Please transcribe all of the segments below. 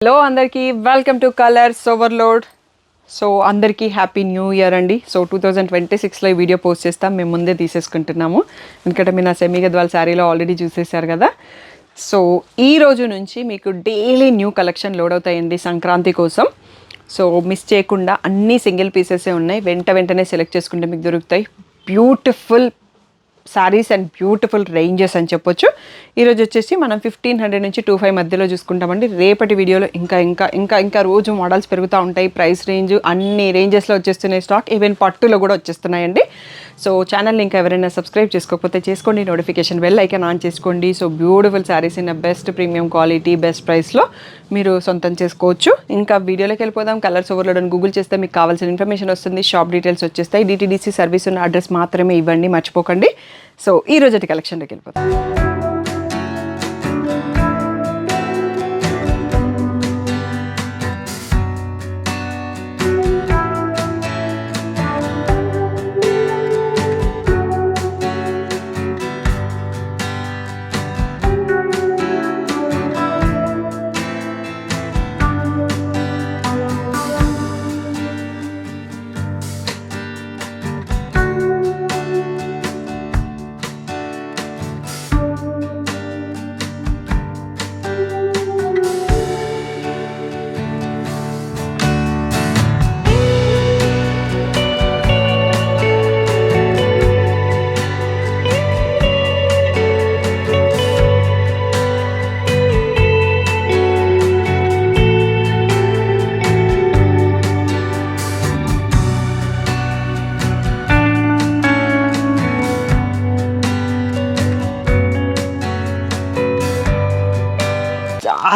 Hello అందరికీ welcome to colours overload. So అందరికీ happy new year అండి. సో 2026లో ఈ వీడియో పోస్ట్ చేస్తాం, మేము ముందే తీసేసుకుంటున్నాము ఎందుకంటే మీరు నా సెమీ గద్వాల్ శారీలో ఆల్రెడీ చూసేశారు కదా. సో ఈ రోజు నుంచి మీకు డైలీ న్యూ కలెక్షన్ లోడ్ అవుతాయండి సంక్రాంతి కోసం. సో మిస్ చేయకుండా అన్నీ సింగిల్ పీసెసే ఉన్నాయి, వెంటనే సెలెక్ట్ చేసుకుంటే మీకు దొరుకుతాయి. Beautiful saris and beautiful ranges అని చెప్పొచ్చు. ఈరోజు వచ్చేసి మనం 1500 నుంచి 25 మధ్యలో చూసుకుంటామండి. రేపటి వీడియోలో ఇంకా రోజు మోడల్స్ పెరుగుతూ ఉంటాయి. ప్రైస్ రేంజ్ అన్ని రేంజెస్లో వచ్చేస్తున్నాయి స్టాక్, ఈవెన్ పట్టులో కూడా వచ్చేస్తున్నాయండి. సో ఛానల్ని ఇంకా ఎవరైనా సబ్స్క్రైబ్ చేసుకోకపోతే చేసుకోండి, నోటిఫికేషన్ బెల్ ఐకాన్ ఆన్ చేసుకోండి. So beautiful saris in best premium quality best ప్రైస్లో మీరు సొంతం చేసుకోవచ్చు. ఇంకా వీడియోలోకి వెళ్ళిపోదాం. కలర్స్ ఓవర్లోడ్ అని గూగుల్ చేస్తే మీకు కావాల్సిన ఇన్ఫర్మేషన్ వస్తుంది, షాప్ డీటెయిల్స్ వచ్చేస్తాయి. డిటీడీసీ సర్వీస్ ఉన్న అడ్రస్ మాత్రమే ఇవ్వండి, మర్చిపోకండి. సో ఈ రోజు కలెక్షన్లోకి వెళ్ళిపోతాం.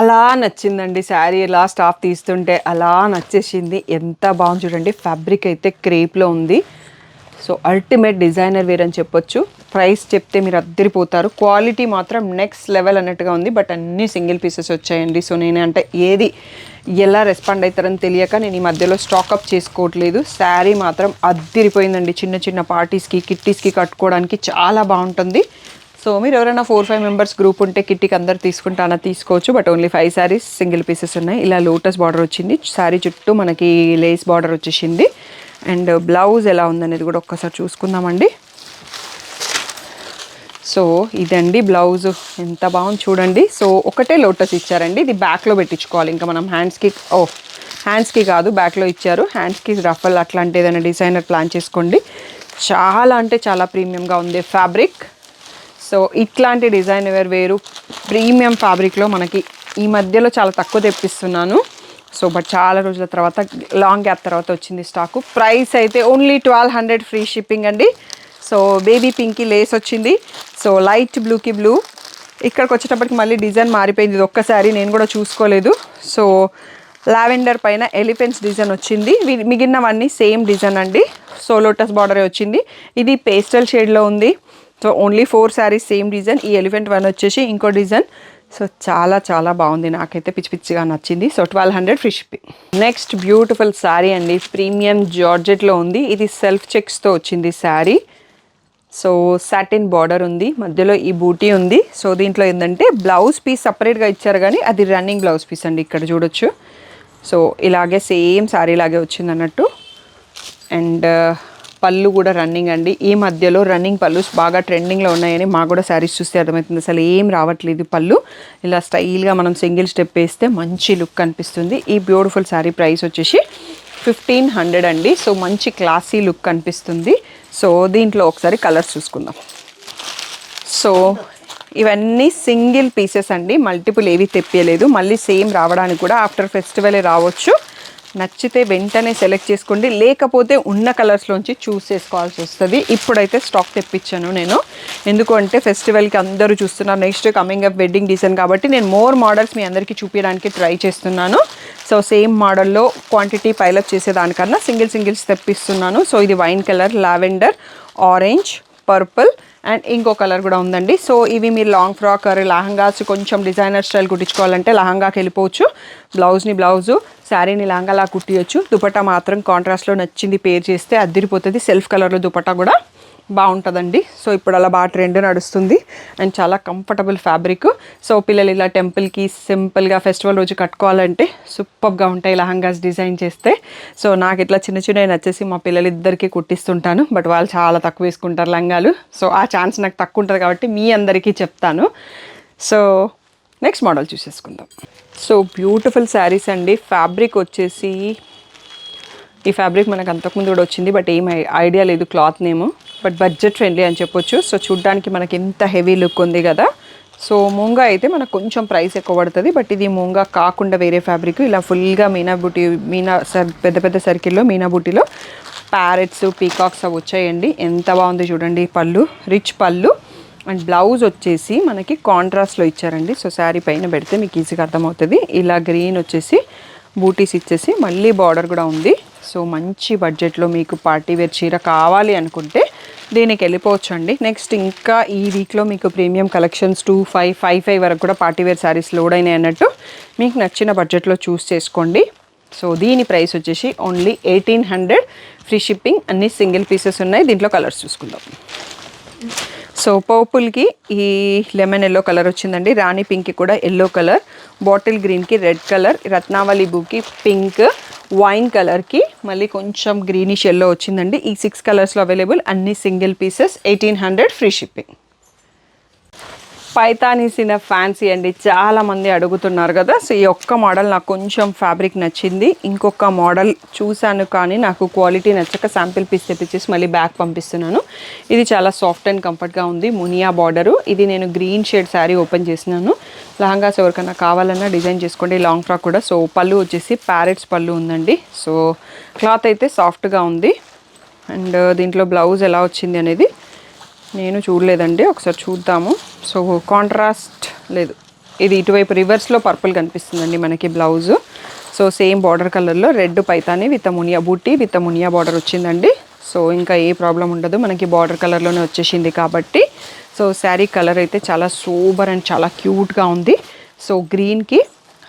అలా నచ్చిందండి శారీ, ఇలా స్టాఫ్ తీస్తుంటే అలా నచ్చేసింది. ఎంత బాగుంది చూడండి. ఫ్యాబ్రిక్ అయితే క్రేప్లో ఉంది. సో అల్టిమేట్ డిజైనర్ వేర్ అని చెప్పొచ్చు. ప్రైస్ చెప్తే మీరు అద్దరిపోతారు. క్వాలిటీ మాత్రం నెక్స్ట్ లెవెల్ అన్నట్టుగా ఉంది. బట్ అన్నీ సింగిల్ పీసెస్ వచ్చాయండి. సో నేను అంటే ఏది ఎలా రెస్పాండ్ అవుతారని తెలియక నేను ఈ మధ్యలో స్టాకప్ చేసుకోవట్లేదు. శారీ మాత్రం అద్దరిపోయిందండి. చిన్న చిన్న పార్టీస్కి కిట్టీస్కి కట్టుకోవడానికి చాలా బాగుంటుంది. సో మీరు ఎవరైనా 4-5 మెంబర్స్ గ్రూప్ ఉంటే కిట్టీకి అందరు తీసుకుంటానా తీసుకోవచ్చు. But only 5 saris single pieces ఉన్నాయి. ఇలా లోటస్ బార్డర్ వచ్చింది, శారీ చుట్టూ మనకి లేస్ బార్డర్ వచ్చేసింది. అండ్ బ్లౌజ్ ఎలా ఉందనేది కూడా ఒక్కసారి చూసుకుందామండి. సో ఇదండి బ్లౌజ్, ఎంత బాగుంది చూడండి. సో ఒకటే లోటస్ ఇచ్చారండి, ఇది బ్యాక్లో పెట్టించుకోవాలి. ఇంకా మనం హ్యాండ్స్కి కాదు బ్యాక్లో ఇచ్చారు. హ్యాండ్స్కి రఫల్ అట్లాంటి ఏదైనా డిజైనర్ ప్లాన్ చేసుకోండి. చాలా అంటే చాలా ప్రీమియంగా ఉంది ఫ్యాబ్రిక్. సో ఇట్లాంటి డిజైనర్ వేరు ప్రీమియం ఫ్యాబ్రిక్లో మనకి ఈ మధ్యలో చాలా తక్కువ తెప్పిస్తున్నాను. సో బట్ చాలా రోజుల తర్వాత, లాంగ్ గ్యాప్ తర్వాత వచ్చింది స్టాకు. ప్రైస్ అయితే ఓన్లీ 1200 ఫ్రీ షిప్పింగ్ అండి. సో బేబీ పింక్కి లేస్ వచ్చింది. సో లైట్ బ్లూకి బ్లూ. ఇక్కడికి వచ్చేటప్పటికి మళ్ళీ డిజైన్ మారిపోయింది. ఇది ఒక్కసారి నేను కూడా చూసుకోలేదు. సో లావెండర్ పైన ఎలిఫెంట్స్ డిజైన్ వచ్చింది. మిగిలినవన్నీ సేమ్ డిజైన్ అండి. సో లోటస్ బార్డరే వచ్చింది. ఇది పేస్టల్ షేడ్లో ఉంది. So only 4 saris same design. ఈ ఎలిఫెంట్ వన్ వచ్చేసి ఇంకో డిజైన్. సో చాలా చాలా బాగుంది, నాకైతే పిచ్చిగా నచ్చింది. So 1200 free shipping. Next beautiful sari అండి, ప్రీమియం జార్జెట్లో ఉంది. ఇది సెల్ఫ్ చెక్స్తో వచ్చింది శారీ. సో సాటిన్ బార్డర్ ఉంది, మధ్యలో ఈ బూటీ ఉంది. సో దీంట్లో ఏంటంటే బ్లౌజ్ పీస్ సపరేట్గా ఇచ్చారు, కానీ అది రన్నింగ్ బ్లౌజ్ పీస్ అండి, ఇక్కడ చూడొచ్చు. సో ఇలాగే సేమ్ శారీ లాగే వచ్చింది అన్నట్టు. అండ్ పళ్ళు కూడా రన్నింగ్ అండి. ఈ మధ్యలో రన్నింగ్ పళ్ళు బాగా ట్రెండింగ్లో ఉన్నాయని మాకు కూడా శారీస్ చూస్తే అర్థమవుతుంది. అసలు ఏం రావట్లేదు పళ్ళు. ఇలా స్టైల్గా మనం సింగిల్ స్టెప్ వేస్తే మంచి లుక్ కనిపిస్తుంది. ఈ బ్యూటిఫుల్ శారీ ప్రైస్ వచ్చేసి 1500 అండి. సో మంచి క్లాసీ లుక్ కనిపిస్తుంది. సో దీంట్లో ఒకసారి కలర్స్ చూసుకుందాం. సో ఇవన్నీ సింగిల్ పీసెస్ అండి, మల్టిపుల్ ఏవి తెప్పియలేదు. మళ్ళీ సేమ్ రావడానికి కూడా ఆఫ్టర్ ఫెస్టివలే రావచ్చు. నచ్చితే వెంటనే సెలెక్ట్ చేసుకోండి, లేకపోతే ఉన్న కలర్స్లోంచి చూస్ చేసుకోవాల్సి వస్తుంది. ఇప్పుడైతే స్టాక్ తెప్పించాను నేను, ఎందుకు అంటే ఫెస్టివల్కి అందరూ చూస్తున్నారు. Next coming up wedding design కాబట్టి నేను మోర్ మోడల్స్ మీ అందరికీ చూపించడానికి ట్రై చేస్తున్నాను. సో సేమ్ మోడల్లో క్వాంటిటీ పైలప్ చేసేదానికన్నా సింగిల్స్ తెప్పిస్తున్నాను. సో ఇది wine colour, lavender, orange, purple and ఇంకో కలర్ కూడా ఉందండి. సో ఇవి మీరు లాంగ్ ఫ్రాక్ లెహంగాస్ కొంచెం డిజైనర్ స్టైల్ కుట్టించుకోవాలంటే లెహంగాకి వెళ్ళిపోవచ్చు. బ్లౌజు శారీని లెహంగాలా కుట్టియచ్చు. దుపట్టా మాత్రం కాంట్రాస్ట్లో నచ్చింది పేర్ చేస్తే అద్దరిపోతుంది. సెల్ఫ్ కలర్లో దుపట్టా కూడా బాగుంటుందండి. సో ఇప్పుడు అలా బాగా ట్రెండ్ నడుస్తుంది అండ్ చాలా కంఫర్టబుల్ ఫ్యాబ్రిక్. సో పిల్లలు ఇలా టెంపుల్కి సింపుల్గా ఫెస్టివల్ రోజు కట్టుకోవాలంటే సూపర్గా ఉంటాయి లెహంగాస్ డిజైన్ చేస్తే. సో నాకు ఇట్లా చిన్న చిన్నవి నచ్చేసి మా పిల్లలిద్దరికీ కుట్టిస్తుంటాను. బట్ వాళ్ళు చాలా తక్కువ వేసుకుంటారు లంగాలు. సో ఆ ఛాన్స్ నాకు తక్కువ ఉంటుంది కాబట్టి మీ అందరికీ చెప్తాను. సో నెక్స్ట్ మోడల్ చూసేసుకుందాం. సో బ్యూటిఫుల్ శారీస్ అండి. ఫ్యాబ్రిక్ వచ్చేసి ఈ ఫ్యాబ్రిక్ మనకు అంతకుముందు కూడా వచ్చింది బట్ ఏం ఐడియా లేదు cloth name. But budget friendly అని చెప్పొచ్చు. సో చూడ్డానికి మనకి ఎంత హెవీ లుక్ ఉంది కదా. సో మూంగా అయితే మనకు కొంచెం ప్రైస్ ఎక్కువ పడుతుంది. బట్ ఇది మూంగా కాకుండా వేరే ఫ్యాబ్రిక్ ఇలా ఫుల్గా మీనా బూటీ పెద్ద పెద్ద సర్కిల్లో మీనా బూటీలో ప్యారెట్స్ పీకాక్స్ అవి వచ్చాయండి. ఎంత బాగుంది చూడండి. పళ్ళు రిచ్ పళ్ళు అండ్ బ్లౌజ్ వచ్చేసి మనకి కాంట్రాస్ట్లో ఇచ్చారండి. సో శారీ పైన పెడితే మీకు ఈజీగా అర్థమవుతుంది. ఇలా గ్రీన్ వచ్చేసి బూటీస్ ఇచ్చేసి మళ్ళీ బార్డర్ కూడా ఉంది. సో మంచి బడ్జెట్లో మీకు పార్టీ వేర్ చీర కావాలి అనుకుంటే దీనికి వెళ్ళిపోవచ్చు అండి. నెక్స్ట్ ఇంకా ఈ వీక్లో మీకు ప్రీమియం కలెక్షన్స్ 2555 వరకు కూడా పార్టీ వేర్ శారీస్ లోడ్ అయినాయి అన్నట్టు. మీకు నచ్చిన బడ్జెట్లో చూస్ చేసుకోండి. సో దీని ప్రైస్ వచ్చేసి ఓన్లీ 1800 ఫ్రీ షిప్పింగ్. అన్ని సింగిల్ పీసెస్ ఉన్నాయి. దీంట్లో కలర్స్ చూసుకుందాం. సో పర్పుల్కి ఈ లెమన్ ఎల్లో కలర్ వచ్చిందండి. రాణి పింక్కి కూడా ఎల్లో కలర్, బాటిల్ గ్రీన్కి రెడ్ కలర్, రత్నావళి బ్లూకి పింక్, వైన్ కలర్కి మళ్ళీ కొంచెం గ్రీనిష్ ఎల్లో వచ్చిందండి. ఈ 6 కలర్స్లో అవైలబుల్. అన్ని సింగిల్ పీసెస్ 1800 ఫ్రీ షిప్పింగ్. పైతానీసిన ఫ్యాన్సీ అండి. చాలామంది అడుగుతున్నారు కదా. సో ఈ ఒక్క మోడల్ నాకు కొంచెం ఫ్యాబ్రిక్ నచ్చింది. ఇంకొక మోడల్ చూశాను కానీ నాకు క్వాలిటీ నచ్చక శాంపిల్ పీస్ తెప్పించేసి మళ్ళీ బ్యాక్ పంపిస్తున్నాను. ఇది చాలా సాఫ్ట్ అండ్ కంఫర్ట్గా ఉంది. మునియా బార్డరు. ఇది నేను గ్రీన్ షేడ్ శారీ ఓపెన్ చేసినాను. లహంగాస్ ఎవరికైనా కావాలన్నా డిజైన్ చేసుకోండి. లాంగ్ ఫ్రాక్ కూడా. సో పళ్ళు వచ్చేసి ప్యారెట్స్ పళ్ళు ఉందండి. సో క్లాత్ అయితే సాఫ్ట్గా ఉంది. అండ్ దీంట్లో బ్లౌజ్ ఎలా వచ్చింది అనేది నేను చూడలేదండి. ఒకసారి చూద్దాము. సో కాంట్రాస్ట్ లేదు. ఇది ఇటువైపు రివర్స్లో పర్పుల్ కనిపిస్తుందండి మనకి బ్లౌజు. సో సేమ్ బార్డర్ కలర్లో red Paithani with muniya buti with muniya border వచ్చిందండి. సో ఇంకా ఏ ప్రాబ్లం ఉండదు. మనకి బార్డర్ కలర్లోనే వచ్చేసింది కాబట్టి. సో శారీ కలర్ అయితే చాలా సూపర్ అండ్ చాలా క్యూట్గా ఉంది. సో గ్రీన్కి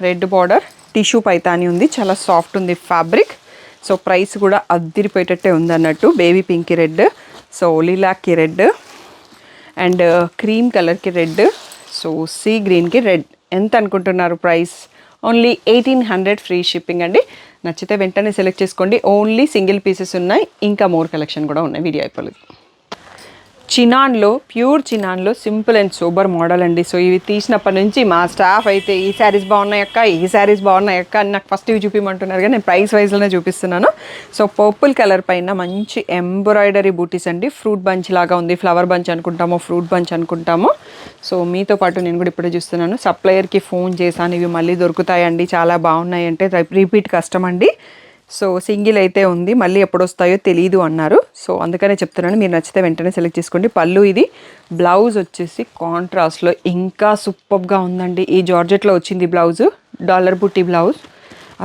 రెడ్ బార్డర్ టిష్యూ పైతాని ఉంది. చాలా సాఫ్ట్ ఉంది ఫ్యాబ్రిక్. సో ప్రైస్ కూడా అద్దిరిపోయేటట్టే ఉంది అన్నట్టు. బేబీ పింక్కి రెడ్, సో లిలాక్కి రెడ్ అండ్ క్రీమ్ కలర్కి రెడ్, సో సీ గ్రీన్కి రెడ్. ఎంత అనుకుంటున్నారు ప్రైస్? ఓన్లీ 1800 ఫ్రీ షిప్పింగ్ అండి. నచ్చితే వెంటనే సెలెక్ట్ చేసుకోండి. ఓన్లీ సింగిల్ పీసెస్ ఉన్నాయి. ఇంకా మోర్ కలెక్షన్ కూడా ఉన్నాయి. వీడియో అయిపోలేదు. చినాన్లో ప్యూర్ చినాన్లో సింపుల్ అండ్ సూపర్ మోడల్ అండి. సో ఇవి తీసినప్పటి నుంచి మా స్టాఫ్ అయితే ఈ శారీస్ బాగున్నాయి అక్క, ఈ శారీస్ బాగున్నాయి అక్క అని నాకు ఫస్ట్ ఇవి చూపించమంటున్నారు. కానీ నేను ప్రైస్ వైజ్లోనే చూపిస్తున్నాను. సో పర్పుల్ కలర్ పైన మంచి ఎంబ్రాయిడరీ బూటీస్ అండి. ఫ్రూట్ బంచ్ లాగా ఉంది. ఫ్లవర్ బంచ్ అనుకుంటామో ఫ్రూట్ బంచ్ అనుకుంటామో. సో మీతో పాటు నేను కూడా ఇప్పుడే చూస్తున్నాను. సప్లయర్కి ఫోన్ చేశాను. ఇవి మళ్ళీ దొరుకుతాయండి, చాలా బాగున్నాయి అంటే రిపీట్ కస్టమ్ అండి. సో సింగిల్ అయితే ఉంది, మళ్ళీ ఎప్పుడు వస్తాయో తెలియదు అన్నారు. సో అందుకనే చెప్తున్నాను. మీరు నచ్చితే వెంటనే సెలెక్ట్ చేసుకోండి. పళ్ళు ఇది. బ్లౌజ్ వచ్చేసి కాంట్రాస్ట్లో ఇంకా సూపర్గా ఉందండి. ఈ జార్జెట్లో వచ్చింది బ్లౌజు. డాలర్ బుట్టి బ్లౌజ్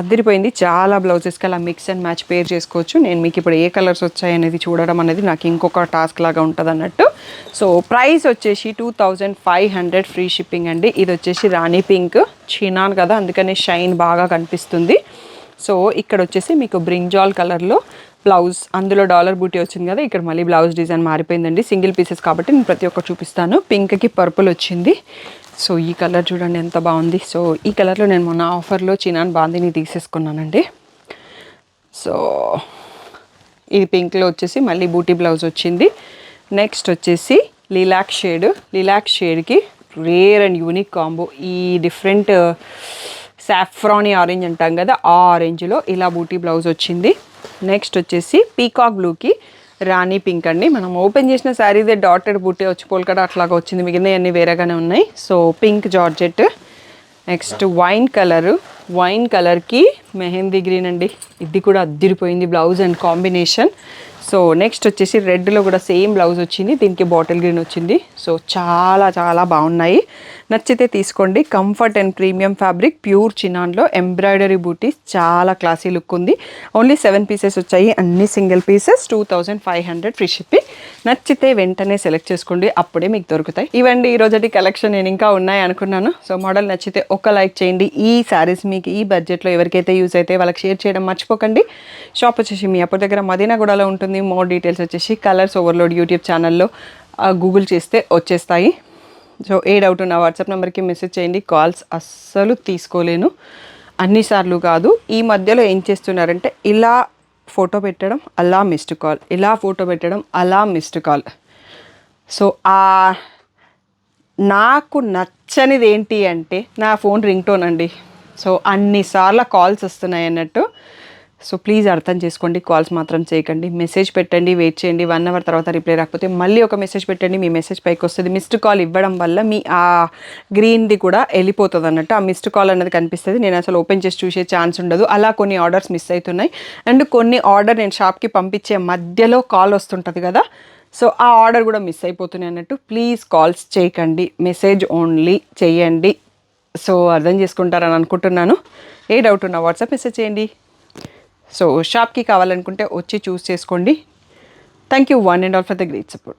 అదిరిపోయింది. చాలా బ్లౌజెస్కి అలా మిక్స్ అండ్ మ్యాచ్ పేర్ చేసుకోవచ్చు. నేను మీకు ఇప్పుడు ఏ కలర్స్ వచ్చాయనేది చూడడం అనేది నాకు ఇంకొక టాస్క్ లాగా ఉంటుంది అన్నట్టు. సో ప్రైస్ వచ్చేసి 2500 ఫ్రీ షిప్పింగ్ అండి. ఇది వచ్చేసి రాణి పింక్ చినాన్ కదా, అందుకనే షైన్ బాగా కనిపిస్తుంది. సో ఇక్కడ వచ్చేసి మీకు బ్రింజాల్ కలర్లో బ్లౌజ్, అందులో డాలర్ బూటీ వచ్చింది కదా. ఇక్కడ మళ్ళీ బ్లౌజ్ డిజైన్ మారిపోయిందండి. సింగిల్ పీసెస్ కాబట్టి నేను ప్రతి ఒక్కటి చూపిస్తాను. పింక్కి పర్పుల్ వచ్చింది. సో ఈ కలర్ చూడండి ఎంత బాగుంది. సో ఈ కలర్లో నేను మొన్న ఆఫర్లో చినాన్ బాందిని తీసేసుకున్నానండి. సో ఇది పింక్లో వచ్చేసి మళ్ళీ బూటీ బ్లౌజ్ వచ్చింది. నెక్స్ట్ వచ్చేసి లిలాక్ షేడ్. లిలాక్ షేడ్కి రేర్ అండ్ యూనిక్ కాంబో. ఈ డిఫరెంట్ సాఫ్రానీ ఆరెంజ్ అంటాం కదా, ఆ ఆరెంజ్లో ఇలా బూటీ బ్లౌజ్ వచ్చింది. నెక్స్ట్ వచ్చేసి పీకాక్ బ్లూకి రాణి పింక్ అండి. మనం ఓపెన్ చేసిన శారీదే డాటెడ్ బూటీ వచ్చి పోల్కడా అట్లాగా వచ్చింది. మిగిలినవి అన్నీ వేరేగానే ఉన్నాయి. So pink georgette. Next wine colour. Wine కలర్కి మెహందీ గ్రీన్ అండి. ఇది కూడా అద్దిరిపోయింది blouse and combination. So next వచ్చేసి రెడ్లో కూడా సేమ్ బ్లౌజ్ వచ్చింది. దీనికి బాటిల్ గ్రీన్ వచ్చింది. సో చాలా చాలా బాగున్నాయి. నచ్చితే తీసుకోండి. Comfort and premium fabric, pure చినాన్లో ఎంబ్రాయిడరీ బూటీస్, చాలా క్లాసీ లుక్ ఉంది. ఓన్లీ 7 పీసెస్ వచ్చాయి, అన్ని సింగిల్ పీసెస్, 2500 ఫ్రీ షిప్పింగ్. నచ్చితే వెంటనే సెలెక్ట్ చేసుకోండి, అప్పుడే మీకు దొరుకుతాయి. ఇవండి ఈరోజటి కలెక్షన్. నేను ఇంకా ఉన్నాయి అనుకున్నాను. సో మోడల్ నచ్చితే ఒక లైక్ చేయండి. ఈ శారీస్ మీకు ఈ బడ్జెట్లో ఎవరికైతే యూజ్ అయితే వాళ్ళకి షేర్ చేయడం మర్చిపోకండి. షాప్ వచ్చేసి మీ అప్పటి దగ్గర మదీనాగూడలో ఉంటుంది. మోర్ డీటెయిల్స్ వచ్చేసి కలర్స్ ఓవర్లోడ్ యూట్యూబ్ ఛానల్లో గూగుల్ చేస్తే వచ్చేస్తాయి. సో ఏ డౌట్ ఉన్న వాట్సాప్ నెంబర్కి మెసేజ్ చేయండి. కాల్స్ అస్సలు తీసుకోలేను, అన్నిసార్లు కాదు. ఈ మధ్యలో ఏం చేస్తున్నారంటే ఇలా ఫోటో పెట్టడం, అలా మిస్డ్ కాల్, ఇలా ఫోటో పెట్టడం, అలా మిస్డ్ కాల్. సో నాకు నచ్చనిది ఏంటి అంటే నా ఫోన్ రింగ్ టోన్ అండి. సో అన్నిసార్లు కాల్స్ వస్తున్నాయి అన్నట్టు. సో ప్లీజ్ అర్థం చేసుకోండి, కాల్స్ మాత్రం చేయకండి. మెసేజ్ పెట్టండి, వెయిట్ చేయండి. 1 అవర్ తర్వాత రిప్లై రాకపోతే మళ్ళీ ఒక మెసేజ్ పెట్టండి, మీ మెసేజ్ పైకి వస్తుంది. మిస్డ్ కాల్ ఇవ్వడం వల్ల మీ ఆ గ్రీన్ది కూడా వెళ్ళిపోతుంది అన్నట్టు. ఆ మిస్డ్ కాల్ అనేది కనిపిస్తుంది, నేను అసలు ఓపెన్ చేసి చూసే ఛాన్స్ ఉండదు. అలా కొన్ని ఆర్డర్స్ మిస్ అవుతున్నాయి. అండ్ కొన్ని ఆర్డర్ నేను షాప్కి పంపించే మధ్యలో కాల్ వస్తుంటుంది కదా, సో ఆ ఆర్డర్ కూడా మిస్ అయిపోతున్నాయి అన్నట్టు. ప్లీజ్ కాల్స్ చేయకండి, మెసేజ్ ఓన్లీ చేయండి. సో అర్థం చేసుకుంటారని అనుకుంటున్నాను. ఏ డౌట్ ఉన్నా వాట్సాప్ మెసేజ్ చేయండి. సో షాప్కి కావాలనుకుంటే వచ్చి చూస్ చేసుకోండి. Thank you one and all for the great support.